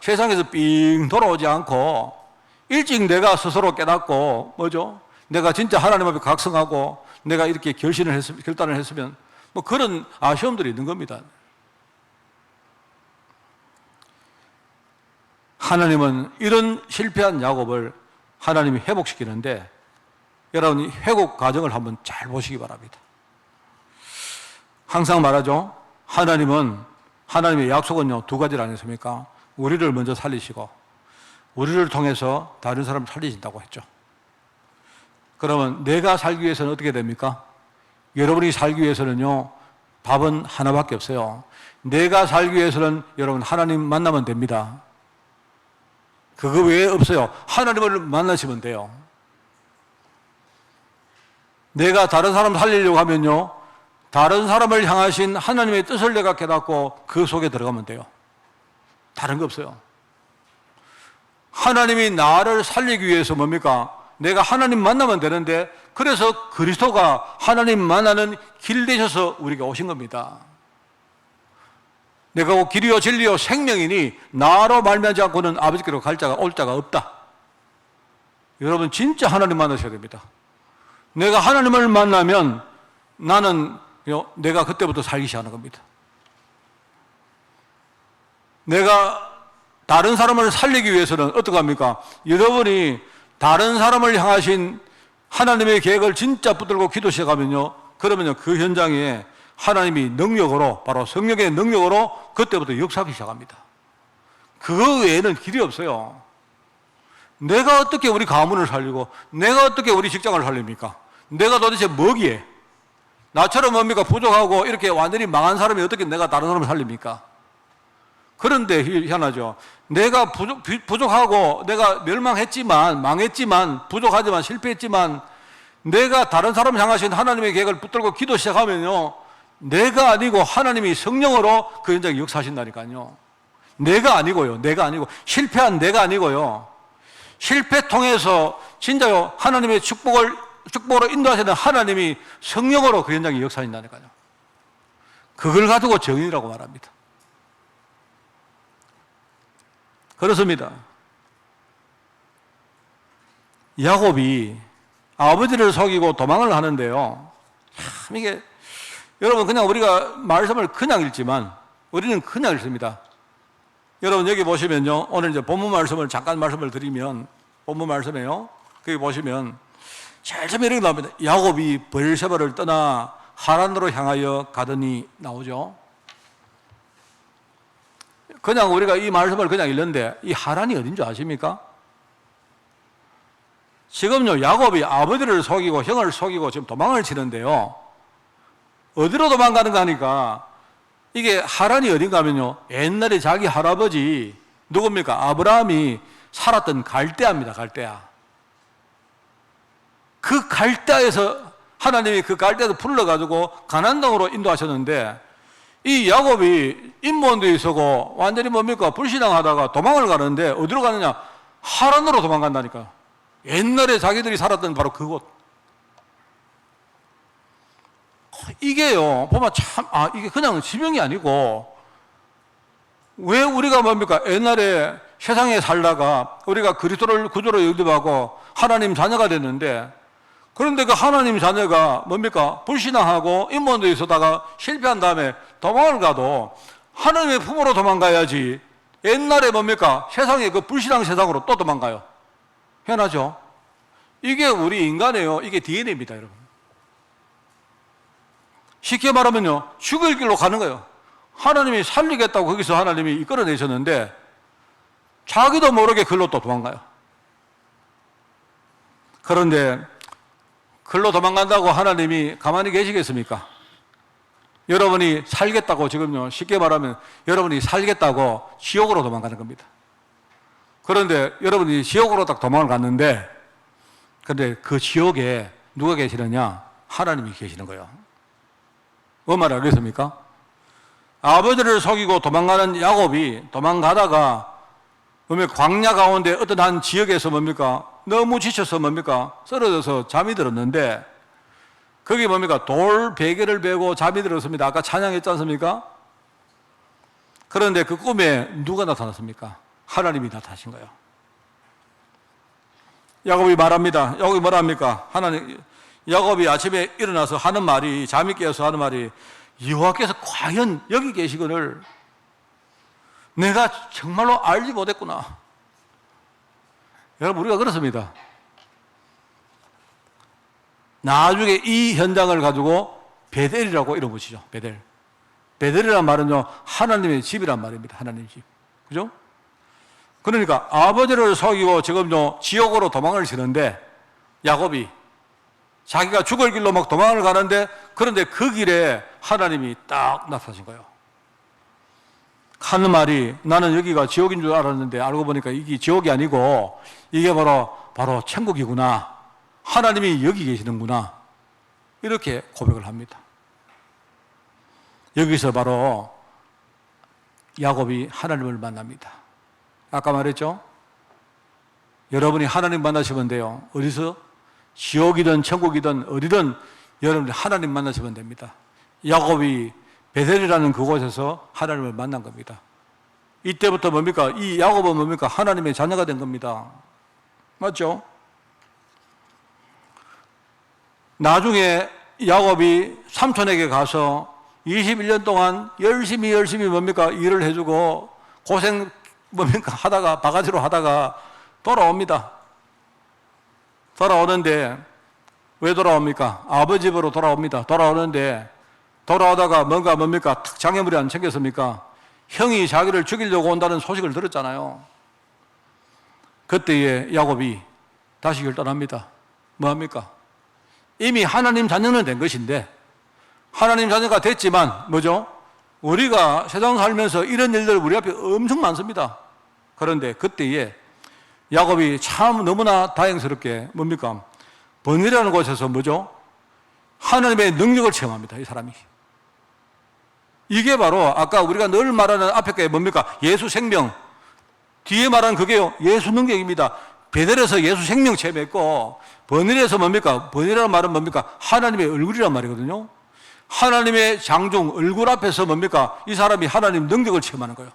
세상에서 삥 돌아오지 않고 일찍 내가 스스로 깨닫고 내가 진짜 하나님 앞에 각성하고 내가 이렇게 결단을 했으면 그런 아쉬움들이 있는 겁니다. 하나님은 이런 실패한 야곱을 하나님이 회복시키는데, 여러분이 회복 과정을 한번 잘 보시기 바랍니다. 항상 말하죠. 하나님의 약속은요, 두 가지를 아니었습니까? 우리를 먼저 살리시고 우리를 통해서 다른 사람을 살리신다고 했죠. 그러면 내가 살기 위해서는 어떻게 됩니까? 여러분이 살기 위해서는요, 답은 하나밖에 없어요. 내가 살기 위해서는 여러분 하나님 만나면 됩니다. 그거 외에 없어요. 하나님을 만나시면 돼요. 내가 다른 사람 살리려고 하면요, 다른 사람을 향하신 하나님의 뜻을 내가 깨닫고 그 속에 들어가면 돼요. 다른 거 없어요. 하나님이 나를 살리기 위해서 내가 하나님 만나면 되는데, 그래서 그리스도가 하나님 만나는 길 되셔서 우리가 오신 겁니다. 내가 길이요 진리요 생명이니 나로 말미암지 않고는 아버지께로 올 자가 없다. 여러분 진짜 하나님 만나셔야 됩니다. 내가 하나님을 만나면 내가 그때부터 살기 시작하는 겁니다. 내가 다른 사람을 살리기 위해서는 어떻게 합니까? 여러분이 다른 사람을 향하신 하나님의 계획을 진짜 붙들고 기도 시작하면요, 그러면요, 그 현장에 하나님이 능력으로, 바로 성령의 능력으로 그때부터 역사하기 시작합니다. 그거 외에는 길이 없어요. 내가 어떻게 우리 가문을 살리고, 내가 어떻게 우리 직장을 살립니까? 내가 도대체 뭐기에? 나처럼 부족하고 이렇게 완전히 망한 사람이 어떻게 내가 다른 사람을 살립니까? 그런데 희한하죠. 내가 부족하고 내가 망했지만, 부족하지만, 실패했지만, 내가 다른 사람을 향하신 하나님의 계획을 붙들고 기도 시작하면요, 내가 아니고 하나님이 성령으로 그 현장에 역사하신다니까요. 내가 아니고, 실패한 내가 아니고요. 실패 통해서 진짜요, 하나님의 축복으로 인도하시는 하나님이 성령으로 그 현장에 역사하신다니까요. 그걸 가지고 정인이라고 말합니다. 그렇습니다. 야곱이 아버지를 속이고 도망을 하는데요. 참 이게 여러분 그냥 우리가 말씀을 그냥 읽지만 우리는 그냥 읽습니다. 여러분 여기 보시면요. 오늘 이제 본문 말씀을 잠깐 말씀을 드리면 본문 말씀에요. 거기 보시면 제일 처음에 이렇게 나옵니다. 야곱이 브엘세바를 떠나 하란으로 향하여 가더니 나오죠. 그냥 우리가 이 말씀을 그냥 읽는데 이 하란이 어딘 줄 아십니까? 지금요 야곱이 아버지를 속이고 형을 속이고 지금 도망을 치는데요. 어디로 도망가는가 하니까 이게 하란이 어딘가 하면요. 옛날에 자기 할아버지 누굽니까? 아브라함이 살았던 갈대아입니다. 갈대아. 그 갈대아에서 하나님이 그 갈대아에서 불러가지고 가나안 땅으로 인도하셨는데 이 야곱이 인본도에 있었고 완전히 뭡니까? 불신앙하다가 도망을 가는데 어디로 가느냐? 하란으로 도망간다니까요. 옛날에 자기들이 살았던 바로 그곳. 이게요, 보면 참, 이게 그냥 지명이 아니고, 왜 우리가 뭡니까? 옛날에 세상에 살다가 우리가 그리스도를 구주로 영접하고 하나님 자녀가 됐는데, 그런데 그 하나님 자녀가 뭡니까? 불신앙하고 인본도에 있었다가 실패한 다음에 도망을 가도 하나님의 품으로 도망가야지 옛날에 뭡니까? 세상에 그 불신앙 세상으로 또 도망가요. 현하죠? 이게 우리 인간이에요. 이게 DNA입니다, 여러분. 쉽게 말하면요, 죽을 길로 가는 거예요. 하나님이 살리겠다고 거기서 하나님이 이끌어내셨는데 자기도 모르게 글로 또 도망가요. 그런데 글로 도망간다고 하나님이 가만히 계시겠습니까? 여러분이 살겠다고 지금요, 쉽게 말하면 여러분이 살겠다고 지옥으로 도망가는 겁니다. 그런데 여러분이 지옥으로 딱 도망을 갔는데, 근데 그 지옥에 누가 계시느냐? 하나님이 계시는 거예요. 뭔 말 알겠습니까? 아버지를 속이고 도망가는 야곱이 도망가다가 광야 가운데 어떤 한 지역에서 뭡니까? 너무 지쳐서 뭡니까? 쓰러져서 잠이 들었는데 거기 뭡니까? 돌 베개를 베고 잠이 들었습니다. 아까 찬양했지 않습니까? 그런데 그 꿈에 누가 나타났습니까? 하나님이 나타나신 거예요. 야곱이 말합니다. 야곱이 뭐라 합니까? 야곱이 아침에 일어나서 하는 말이, 잠이 깨어서 하는 말이, 여호와께서 과연 여기 계시거늘 내가 정말로 알지 못했구나. 여러분, 우리가 그렇습니다. 나중에 이 현장을 가지고 베델이라고 이름 붙이죠. 베델. 베델이란 말은요, 하나님의 집이란 말입니다. 하나님의 집. 그죠? 그러니까 아버지를 속이고 지금요, 지옥으로 도망을 치는데 야곱이 자기가 죽을 길로 막 도망을 가는데, 그런데 그 길에 하나님이 딱 나타나신 거예요. 하는 말이, 나는 여기가 지옥인 줄 알았는데 알고 보니까 이게 지옥이 아니고 이게 바로 천국이구나. 하나님이 여기 계시는구나. 이렇게 고백을 합니다. 여기서 바로 야곱이 하나님을 만납니다. 아까 말했죠? 여러분이 하나님 만나시면 돼요. 어디서? 지옥이든 천국이든 어디든 여러분이 하나님 만나시면 됩니다. 야곱이 베델이라는 그곳에서 하나님을 만난 겁니다. 이때부터 뭡니까? 이 야곱은 뭡니까? 하나님의 자녀가 된 겁니다. 맞죠? 나중에 야곱이 삼촌에게 가서 21년 동안 열심히 뭡니까? 일을 해주고 고생 뭡니까? 하다가 바가지로 하다가 돌아옵니다. 돌아오는데 왜 돌아옵니까? 아버지 집으로 돌아옵니다. 돌아오는데 돌아오다가 뭡니까? 탁 장애물이 안 챙겼습니까? 형이 자기를 죽이려고 온다는 소식을 들었잖아요. 그때에 야곱이 다시 결단합니다. 뭐합니까? 이미 하나님 자녀는 된 것인데, 하나님 자녀가 됐지만 뭐죠? 우리가 세상 살면서 이런 일들 우리 앞에 엄청 많습니다. 그런데 그때에 야곱이 참 너무나 다행스럽게 뭡니까? 번이라는 곳에서 뭐죠? 하나님의 능력을 체험합니다. 이 사람이. 이게 바로 아까 우리가 늘 말하는 앞에 게 뭡니까? 예수 생명. 뒤에 말한 그게요, 예수 능력입니다. 베델에서 예수 생명 체험했고, 번일에서 뭡니까? 번이라는 말은 뭡니까? 하나님의 얼굴이란 말이거든요. 하나님의 장중 얼굴 앞에서 뭡니까? 이 사람이 하나님 능력을 체험하는 거예요.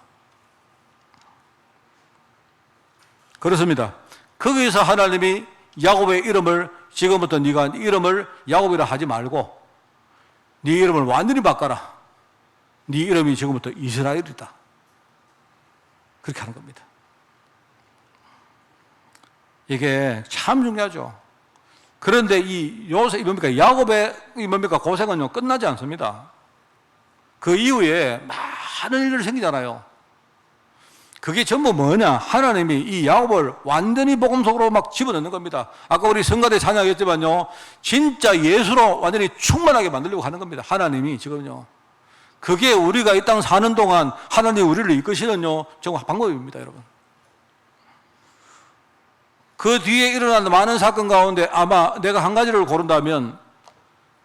그렇습니다. 거기서 하나님이 야곱의 이름을 지금부터 네가 이름을 야곱이라 하지 말고 네 이름을 완전히 바꿔라. 네 이름이 지금부터 이스라엘이다. 그렇게 하는 겁니다. 이게 참 중요하죠. 그런데 이 요셉, 뭡니까? 야곱의 뭡니까? 고생은요, 끝나지 않습니다. 그 이후에 많은 일들이 생기잖아요. 그게 전부 뭐냐? 하나님이 이 야곱을 완전히 복음 속으로 막 집어넣는 겁니다. 아까 우리 성가대 찬양했지만요, 진짜 예수로 완전히 충만하게 만들려고 하는 겁니다. 하나님이 지금요. 그게 우리가 이 땅 사는 동안 하나님이 우리를 이끄시는요, 정말 방법입니다, 여러분. 그 뒤에 일어난 많은 사건 가운데 아마 내가 한 가지를 고른다면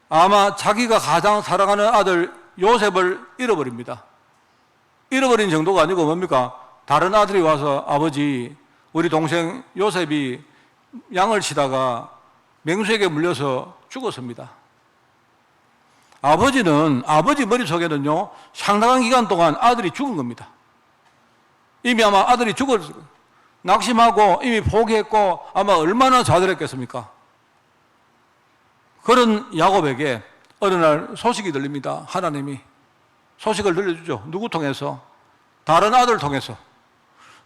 아마 자기가 가장 사랑하는 아들 요셉을 잃어버립니다. 잃어버린 정도가 아니고 뭡니까? 다른 아들이 와서 아버지, 우리 동생 요셉이 양을 치다가 맹수에게 물려서 죽었습니다. 아버지 머릿속에는요, 상당한 기간 동안 아들이 죽은 겁니다. 이미 아마 아들이 낙심하고 이미 포기했고 아마 얼마나 좌절했겠습니까? 그런 야곱에게 어느 날 소식이 들립니다. 하나님이 소식을 들려주죠. 누구 통해서? 다른 아들 통해서.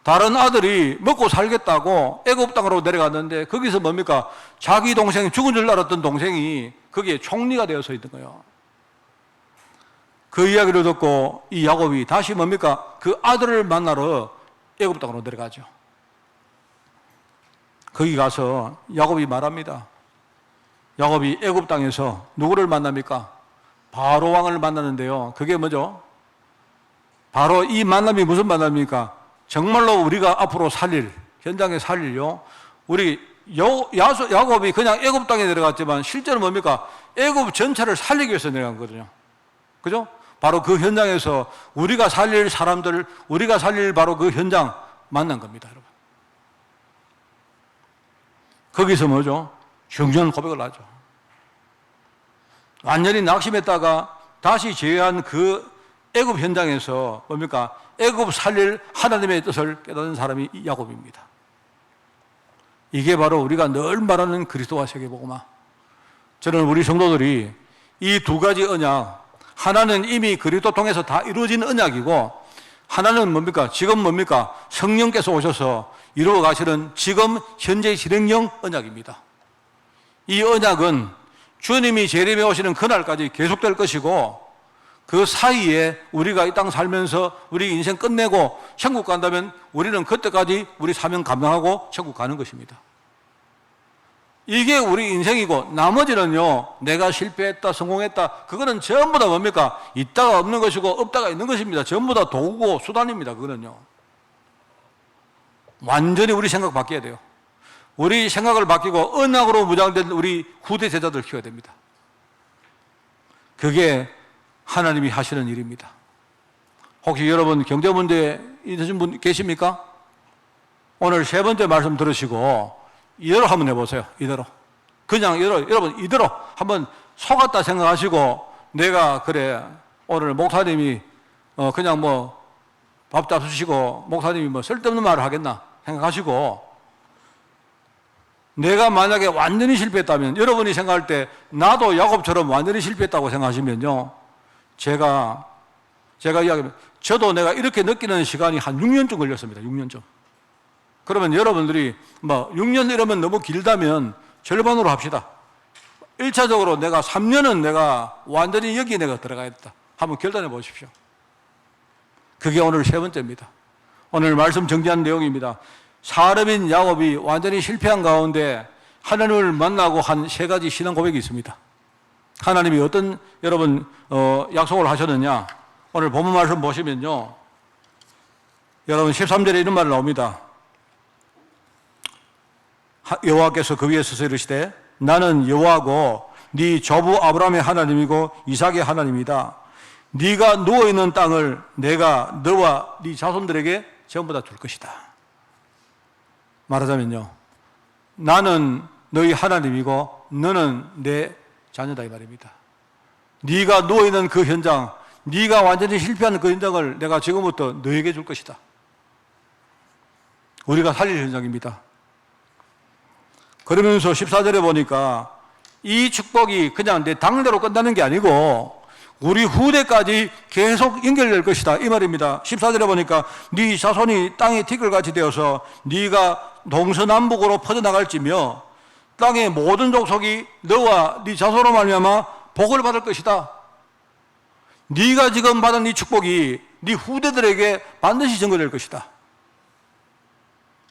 다른 아들이 먹고 살겠다고 애굽 땅으로 내려갔는데 거기서 뭡니까? 자기 동생, 죽은 줄 알았던 동생이 거기에 총리가 되어서 있는 거예요. 그 이야기를 듣고 이 야곱이 다시 뭡니까? 그 아들을 만나러 애굽 땅으로 내려가죠. 거기 가서 야곱이 말합니다. 야곱이 애굽 땅에서 누구를 만납니까? 바로 왕을 만나는데요. 그게 뭐죠? 바로 이 만남이 무슨 만남입니까? 정말로 우리가 앞으로 살릴, 현장에 살릴요. 우리 야곱이 그냥 애굽 땅에 내려갔지만 실제로 뭡니까? 애굽 전체를 살리기 위해서 내려간 거거든요. 그죠? 바로 그 현장에서 우리가 살릴 사람들, 우리가 살릴 바로 그 현장 만난 겁니다, 여러분. 거기서 뭐죠? 중요한 고백을 하죠. 완전히 낙심했다가 다시 재회한 그 애굽 현장에서 뭡니까? 애굽 살릴 하나님의 뜻을 깨닫는 사람이 야곱입니다. 이게 바로 우리가 늘 말하는 그리스도와 세계복음화. 저는 우리 성도들이 이 두 가지 언약, 하나는 이미 그리스도 통해서 다 이루어진 언약이고 하나는 뭡니까? 지금 뭡니까? 성령께서 오셔서 이루어 가시는 지금 현재 실행형 언약입니다. 이 언약은 주님이 재림에 오시는 그날까지 계속될 것이고 그 사이에 우리가 이 땅 살면서 우리 인생 끝내고 천국 간다면 우리는 그때까지 우리 사명 감당하고 천국 가는 것입니다. 이게 우리 인생이고 나머지는요, 내가 실패했다, 성공했다, 그거는 전부 다 뭡니까? 있다가 없는 것이고 없다가 있는 것입니다. 전부 다 도구고 수단입니다. 그거는요. 완전히 우리 생각 바뀌어야 돼요. 우리 생각을 바뀌고 언약으로 무장된 우리 후대 제자들 키워야 됩니다. 그게 하나님이 하시는 일입니다. 혹시 여러분 경제 문제 있으신 분 계십니까? 오늘 세 번째 말씀 들으시고 이대로 한번 해보세요. 이대로. 그냥 여러분 이대로 한번 속았다 생각하시고 내가 그래 오늘 목사님이 그냥 뭐 밥 잡수시고 목사님이 뭐 쓸데없는 말을 하겠나 생각하시고 내가 만약에 완전히 실패했다면 여러분이 생각할 때 나도 야곱처럼 완전히 실패했다고 생각하시면요 제가 이야기하면 저도 내가 이렇게 느끼는 시간이 한 6년쯤 걸렸습니다. 6년쯤. 그러면 여러분들이 뭐 6년 이러면 너무 길다면 절반으로 합시다. 1차적으로 내가 3년은 내가 완전히 여기에 내가 들어가야겠다. 한번 결단해 보십시오. 그게 오늘 세 번째입니다. 오늘 말씀 정리한 내용입니다. 사람인 야곱이 완전히 실패한 가운데 하나님을 만나고 한 세 가지 신앙 고백이 있습니다. 하나님이 어떤 여러분 약속을 하셨느냐? 오늘 본문 말씀 보시면요. 여러분 13절에 이런 말이 나옵니다. 여호와께서 그 위에 서서 이르시되 나는 여호와고 네 조부 아브라함의 하나님이고 이삭의 하나님이다. 네가 누워있는 땅을 내가 너와 네 자손들에게 전부 다 줄 것이다. 말하자면요. 나는 너희 하나님이고 너는 내 자녀다 이 말입니다. 네가 누워있는 그 현장, 네가 완전히 실패한 그 현장을 내가 지금부터 너에게 줄 것이다. 우리가 살릴 현장입니다. 그러면서 14절에 보니까 이 축복이 그냥 내 당대로 끝나는 게 아니고 우리 후대까지 계속 연결될 것이다 이 말입니다. 14절에 보니까 네 자손이 땅의 티끌같이 되어서 네가 동서남북으로 퍼져나갈지며 땅의 모든 족속이 너와 네 자손으로 말미암아 복을 받을 것이다. 네가 지금 받은 이 축복이 네 후대들에게 반드시 전거될 것이다.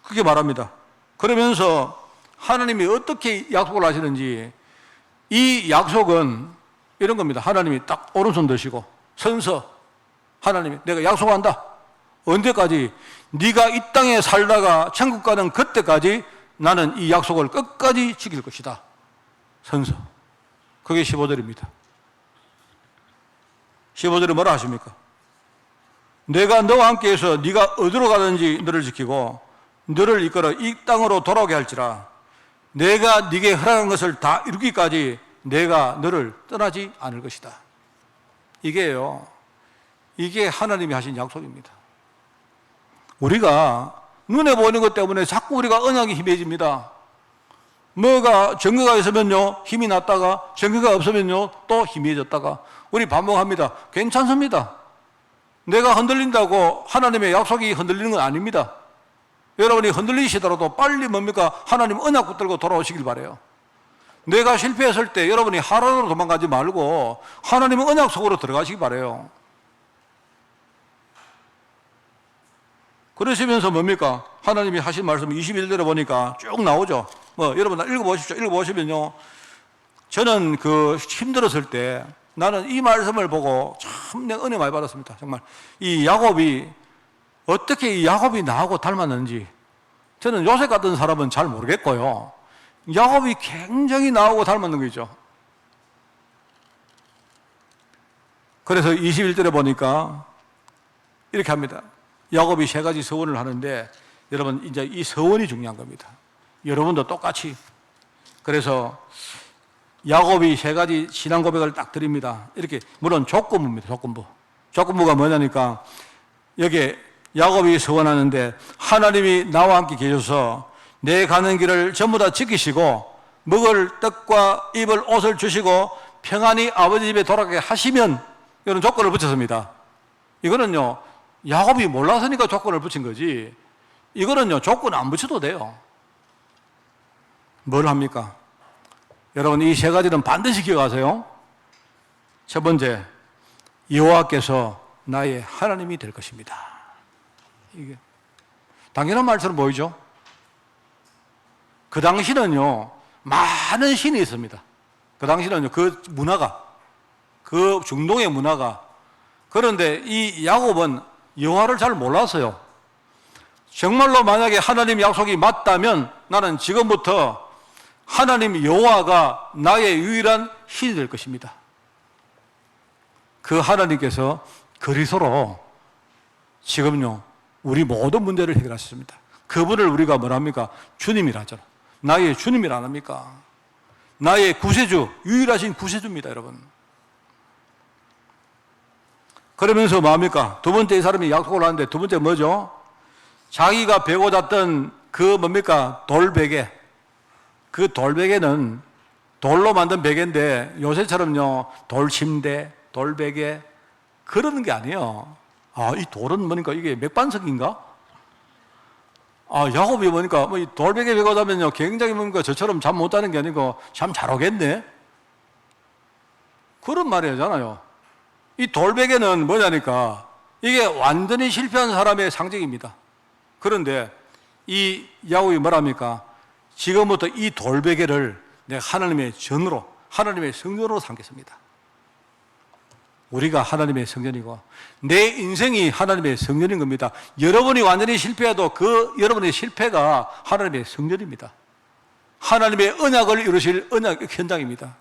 그렇게 말합니다. 그러면서 하나님이 어떻게 약속을 하시는지, 이 약속은 이런 겁니다. 하나님이 딱 오른손 드시고 선서, 하나님이 내가 약속한다. 언제까지? 네가 이 땅에 살다가 천국 가는 그때까지 나는 이 약속을 끝까지 지킬 것이다. 선서. 그게 15절입니다. 15절에 뭐라 하십니까? 내가 너와 함께해서 네가 어디로 가든지 너를 지키고 너를 이끌어 이 땅으로 돌아오게 할지라. 내가 네게 허락한 것을 다 이루기까지 내가 너를 떠나지 않을 것이다. 이게요, 이게 하나님이 하신 약속입니다. 우리가 눈에 보이는 것 때문에 자꾸 우리가 언약이 희미해집니다. 뭐가 증거가 있으면요 힘이 났다가 증거가 없으면요 또 희미해졌다가 우리 반복합니다. 괜찮습니다. 내가 흔들린다고 하나님의 약속이 흔들리는 건 아닙니다. 여러분이 흔들리시더라도 빨리 뭡니까? 하나님 언약 붙들고 돌아오시길 바라요. 내가 실패했을 때 여러분이 하라로 도망가지 말고 하나님의 언약 속으로 들어가시기 바라요. 그러시면서 뭡니까? 하나님이 하신 말씀 21절에 보니까 쭉 나오죠. 여러분 읽어보십시오. 읽어보시면요, 저는 힘들었을 때 나는 이 말씀을 보고 참 내가 은혜 많이 받았습니다. 정말 이 야곱이 어떻게 이 야곱이 나하고 닮았는지 저는 요셉 같은 사람은 잘 모르겠고요, 야곱이 굉장히 나하고 닮았는 거죠. 그래서 21절에 보니까 이렇게 합니다. 야곱이 3가지 서원을 하는데 여러분 이제 이 서원이 중요한 겁니다. 여러분도 똑같이. 그래서 야곱이 3가지 신앙 고백을 딱 드립니다. 이렇게, 물론 조건부입니다. 조건부가 뭐냐니까 여기에 야곱이 서원하는데 하나님이 나와 함께 계셔서 내 가는 길을 전부 다 지키시고 먹을 떡과 입을 옷을 주시고 평안히 아버지 집에 돌아가게 하시면, 이런 조건을 붙였습니다. 이거는요 야곱이 몰라서니까 조건을 붙인 거지, 이거는요 조건 안 붙여도 돼요. 뭘 합니까? 여러분 이 3가지는 반드시 기억하세요. 첫 번째, 여호와께서 나의 하나님이 될 것입니다. 이게 당연한 말처럼 보이죠? 그 당시는요 많은 신이 있습니다. 그 당시는요 그 문화가, 그 중동의 문화가. 그런데 이 야곱은 여호와를 잘 몰랐어요. 정말로 만약에 하나님 약속이 맞다면 나는 지금부터 하나님 여호와가 나의 유일한 신이 될 것입니다. 그 하나님께서 그리스도로 지금요 우리 모든 문제를 해결하셨습니다. 그분을 우리가 뭐랍니까? 주님이라 하죠. 나의 주님이라 안 합니까? 나의 구세주, 유일하신 구세주입니다, 여러분. 그러면서 뭐합니까? 두 번째, 이 사람이 약속을 하는데 두 번째 뭐죠? 자기가 베고 잤던 그 뭡니까? 돌베개. 그 돌베개는 돌로 만든 베개인데 요새처럼요 돌침대, 돌베개 그러는 게 아니에요. 이 돌은 뭐니까 이게 맥반석인가? 야곱이 보니까 이 돌베개 베고 자면요 굉장히 뭡니까 저처럼 잠 못 자는 게 아니고 잠 잘 오겠네, 그런 말이잖아요. 이 돌베개는 뭐냐니까 이게 완전히 실패한 사람의 상징입니다. 그런데 이 야곱이 뭐랍니까? 지금부터 이 돌베개를 내가 하나님의 전으로, 하나님의 성전으로 삼겠습니다. 우리가 하나님의 성전이고 내 인생이 하나님의 성전인 겁니다. 여러분이 완전히 실패해도 그 여러분의 실패가 하나님의 성전입니다. 하나님의 언약을 이루실 언약 현장입니다.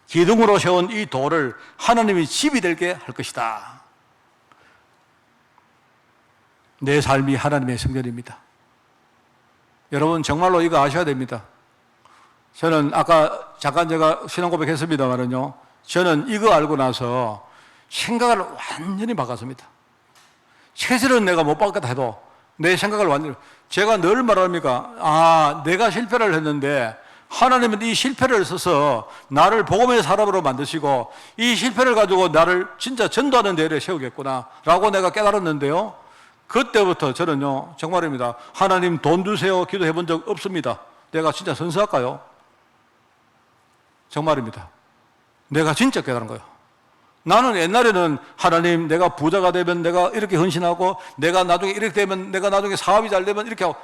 기둥으로 세운 이 돌을 하나님이 집이 되게 할 것이다. 내 삶이 하나님의 성전입니다. 여러분 정말로 이거 아셔야 됩니다. 저는 아까 잠깐 제가 신앙 고백했습니다만은요, 저는 이거 알고 나서 생각을 완전히 바꿨습니다. 최선은 내가 못 바꿨다 해도 내 생각을 완전히. 제가 늘 말합니까? 내가 실패를 했는데 하나님은 이 실패를 써서 나를 복음의 사람으로 만드시고 이 실패를 가지고 나를 진짜 전도하는 데에 세우겠구나 라고 내가 깨달았는데요, 그때부터 저는요, 정말입니다, 하나님 돈 주세요 기도해 본 적 없습니다. 내가 진짜 선서할까요? 정말입니다. 내가 진짜 깨달은 거예요. 나는 옛날에는 하나님 내가 부자가 되면 내가 이렇게 헌신하고 내가 나중에 이렇게 되면 내가 나중에 사업이 잘 되면 이렇게 하고,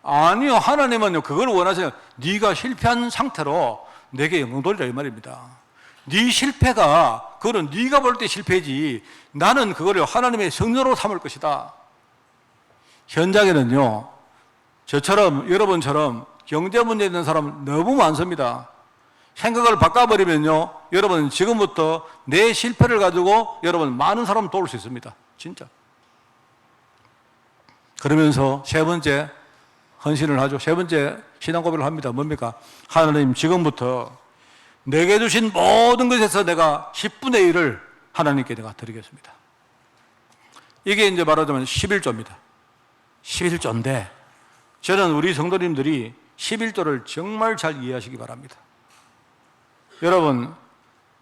아니요, 하나님은요 그걸 원하세요. 네가 실패한 상태로 내게 영광 돌리라 이 말입니다. 네 실패가 그거는 네가 볼 때 실패지 나는 그거를 하나님의 성료로 삼을 것이다. 현장에는요 저처럼 여러분처럼 경제 문제 있는 사람 너무 많습니다. 생각을 바꿔버리면요 여러분 지금부터 내 실패를 가지고 여러분 많은 사람 도울 수 있습니다. 진짜. 그러면서 세 번째 헌신을 하죠. 세 번째 신앙 고백을 합니다. 뭡니까? 하나님 지금부터 내게 주신 모든 것에서 내가 10분의 1을 하나님께 내가 드리겠습니다. 이게 이제 말하자면 11조입니다. 11조인데 저는 우리 성도님들이 11조를 정말 잘 이해하시기 바랍니다. 여러분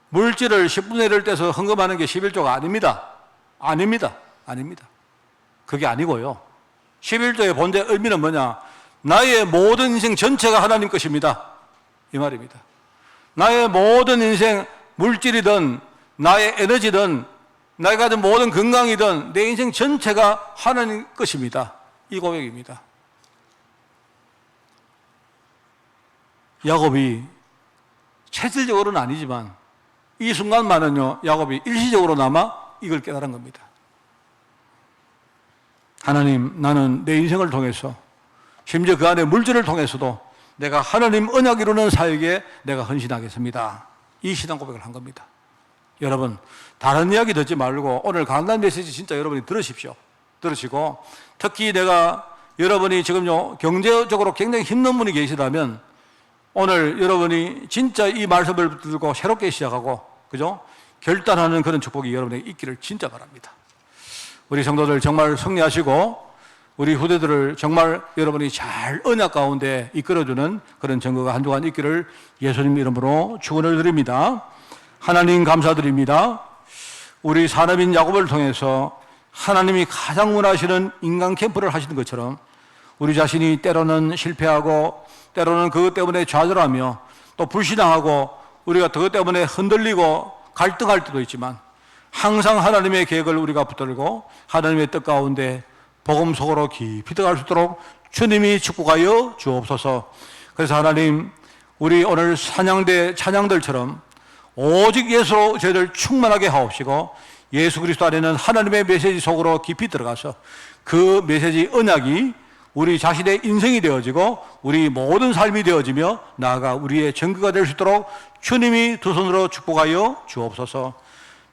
물질을 10분의 1을 떼서 헌금하는 게 11조가 아닙니다. 아닙니다. 그게 아니고요, 11조의 본대 의미는 뭐냐? 나의 모든 인생 전체가 하나님 것입니다 이 말입니다. 나의 모든 인생, 물질이든 나의 에너지든 내가 가진 모든 건강이든 내 인생 전체가 하나님 것입니다. 이 고백입니다. 야곱이 체질적으로는 아니지만 이 순간만은요 야곱이 일시적으로나마 이걸 깨달은 겁니다. 하나님, 나는 내 인생을 통해서 심지어 그 안에 물질을 통해서도 내가 하나님 언약 이루는 사역에 내가 헌신하겠습니다. 이 신앙 고백을 한 겁니다. 여러분 다른 이야기 듣지 말고 오늘 강단 메시지 진짜 여러분이 들으시고 특히 내가 여러분이 지금요 경제적으로 굉장히 힘든 분이 계시다면 오늘 여러분이 진짜 이 말씀을 듣고 새롭게 시작하고 그죠? 결단하는 그런 축복이 여러분에게 있기를 진짜 바랍니다. 우리 성도들 정말 승리하시고 우리 후대들을 정말 여러분이 잘 언약 가운데 이끌어주는 그런 증거가 한 주간 있기를 예수님 이름으로 축원을 드립니다. 하나님 감사드립니다. 우리 사람인 야곱을 통해서 하나님이 가장 원하시는 인간 캠프를 하시는 것처럼 우리 자신이 때로는 실패하고 때로는 그것 때문에 좌절하며 또 불신앙하고 우리가 그것 때문에 흔들리고 갈등할 때도 있지만 항상 하나님의 계획을 우리가 붙들고 하나님의 뜻 가운데 복음 속으로 깊이 들어갈 수 있도록 주님이 축복하여 주옵소서. 그래서 하나님 우리 오늘 찬양들처럼 오직 예수로 저희들 충만하게 하옵시고 예수 그리스도 안에는 하나님의 메시지 속으로 깊이 들어가서 그 메시지 언약이 우리 자신의 인생이 되어지고 우리 모든 삶이 되어지며 나아가 우리의 증거가 될 수 있도록 주님이 두 손으로 축복하여 주옵소서.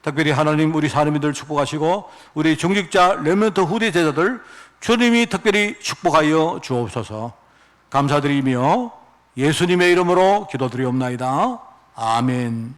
특별히 하나님 우리 사람들 축복하시고 우리 중직자 렘넌트 후대 제자들 주님이 특별히 축복하여 주옵소서. 감사드리며 예수님의 이름으로 기도드리옵나이다. 아멘.